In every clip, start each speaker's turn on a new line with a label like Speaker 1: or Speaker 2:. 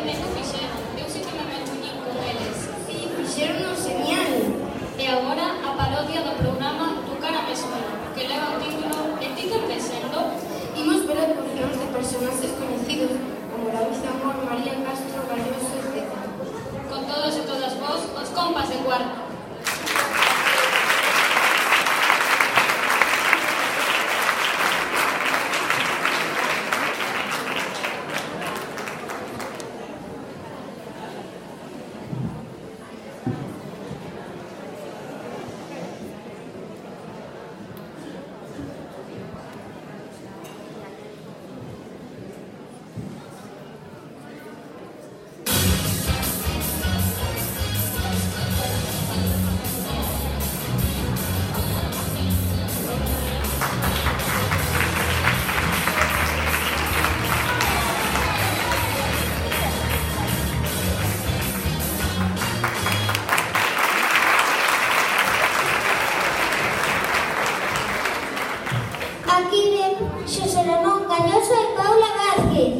Speaker 1: ben o fixeron. Eu sí que me reunín con eles.
Speaker 2: Sí, fixeron genial.
Speaker 1: E agora a parodia do programa Tu cara me suena, que leva o título E ti quen ves sendo?
Speaker 2: Imos ver actuacións de personaxes coñecidos como David Zamor, María Castro, Galloso, etc.
Speaker 1: Con todos e todas vos, os compas de cuarto.
Speaker 3: Aquí ven Xosé Ramón Galloso e Paula Vázquez.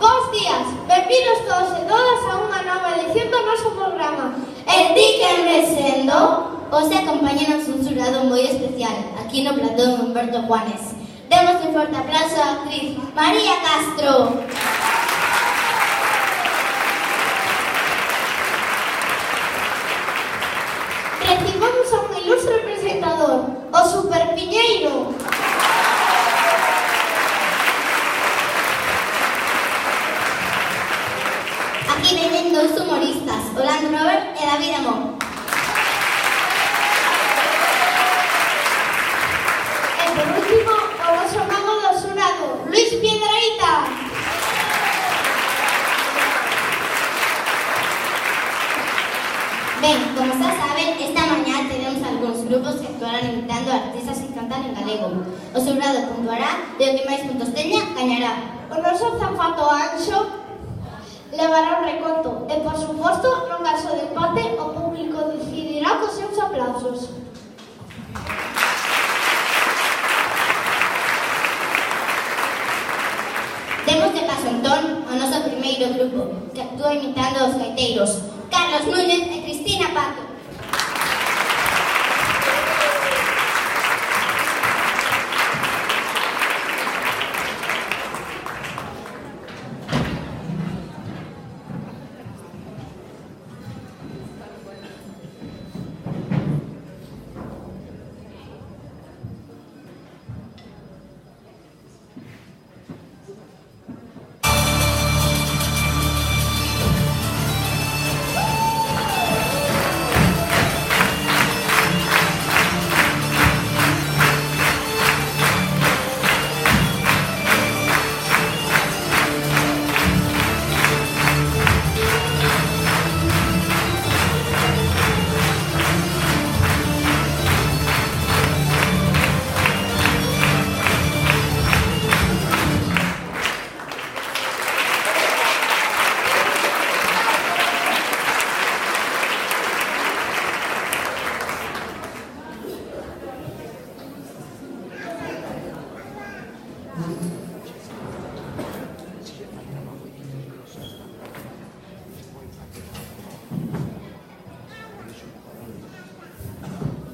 Speaker 4: Bos días, benvidos todos e todas a unha nova edición do noso programa. E ti quen ves sendo?
Speaker 3: Hoxe acompañanos un xurado moi especial aquí no platón Humberto Juanes. Demos un forte aplauso á actriz María Castro.
Speaker 4: Recibamos a un ilustre presentador, o Super Piñeiro.
Speaker 3: Aquí veñen dous humoristas, Orlando Robert e David Amor.
Speaker 4: E por último, o noso mago do xurado, Luis Piedrahita.
Speaker 3: Ben, como xa saben, esta mañá tenemos algúns grupos que actuarán imitando artistas que cantan en galego. O xurado puntuará e o que máis puntos teña gañará.
Speaker 4: O noso zapato Anxo levará un reconto e, por suposto, no caso de empate, o público decidirá cos seus aplausos.
Speaker 3: Demos de paso entón ao noso primeiro grupo, que actúa imitando os gaiteiros, Carlos Núñez e Cristina Pato.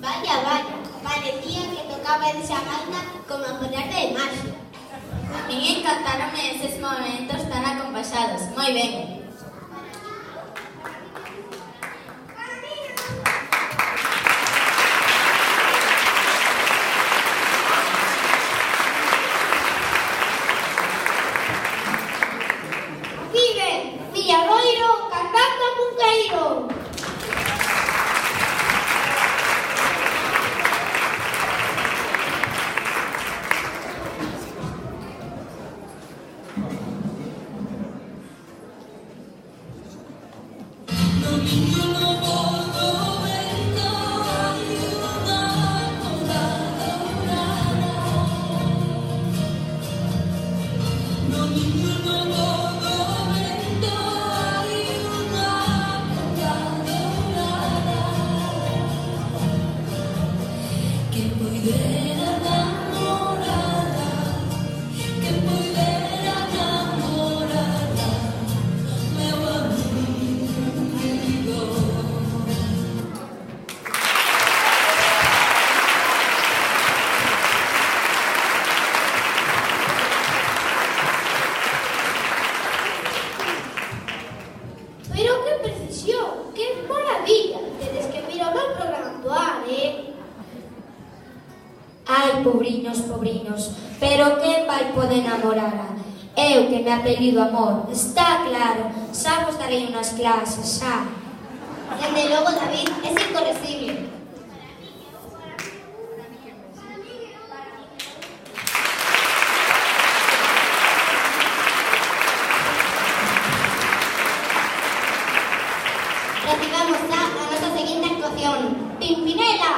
Speaker 3: Vaya, parecía que tocaba en Xamaica como a por arte de magia. A mí encantaronme eses momentos tan acompasados. Moi ben.
Speaker 4: Vive Villadoiro cantando Punqueiro. Pero qué precisión, qué maravilla. Tedes que mirar o meu programa actual,
Speaker 5: Ai, pobriños, pobriños, pero quen vai poder namorara? Eu que me apelido amor, está claro, xa vos darei unhas clases, xa.
Speaker 3: Desde logo, David, es incorregible. Recibamos ya a nuestra seguinte actuación. ¡Pimpinela!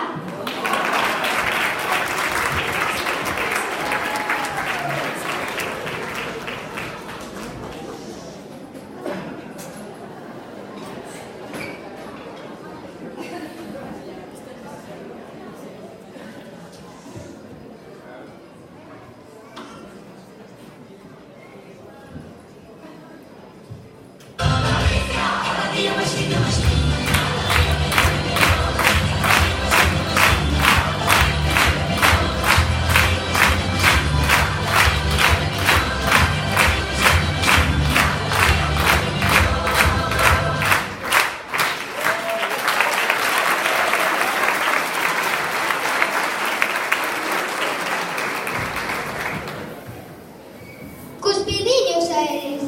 Speaker 4: Cuspidillos a eles.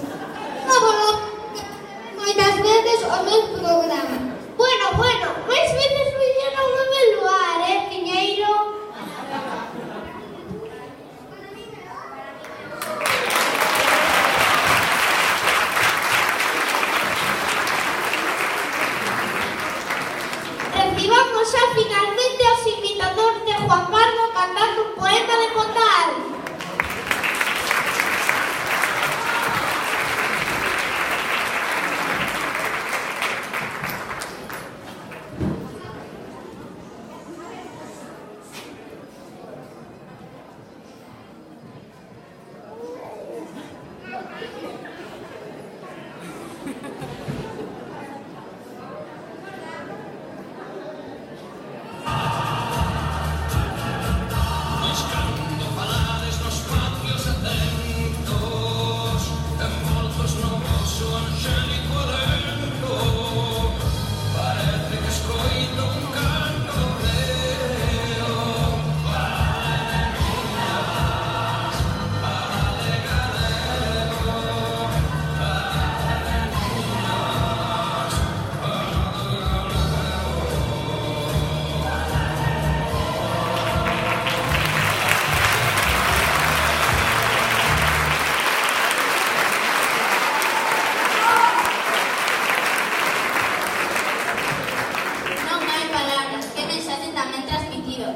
Speaker 4: Moitas veces o meu programa. Bueno, máis veces viñeron no meu lugar, Piñeiro? Recibamos xa finalmente aos imitadores de Juan Pardo cantando un poema de Pontal.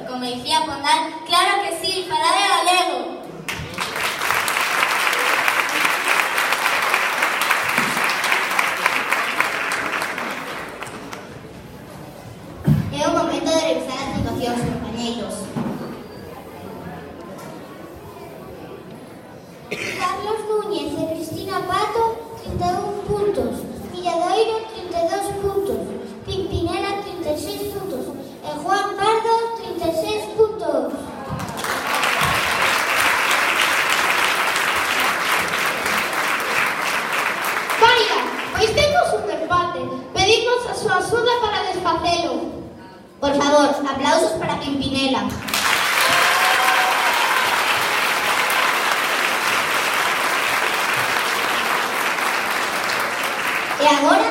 Speaker 3: Como dicía Pontal, claro que sí, falaré galego. É o momento de revisar as puntuacións, compañeiros.
Speaker 4: Carlos Núñez e Cristina Pato, 31 puntos. Milladoiro, 32 puntos. Pimpinela, 36 puntos. E Juan Pardo, 36 puntos. Vaya, pois temos un empate. Pedimos a súa axuda para desfacelo.
Speaker 3: Por favor, aplausos para Pimpinela. E agora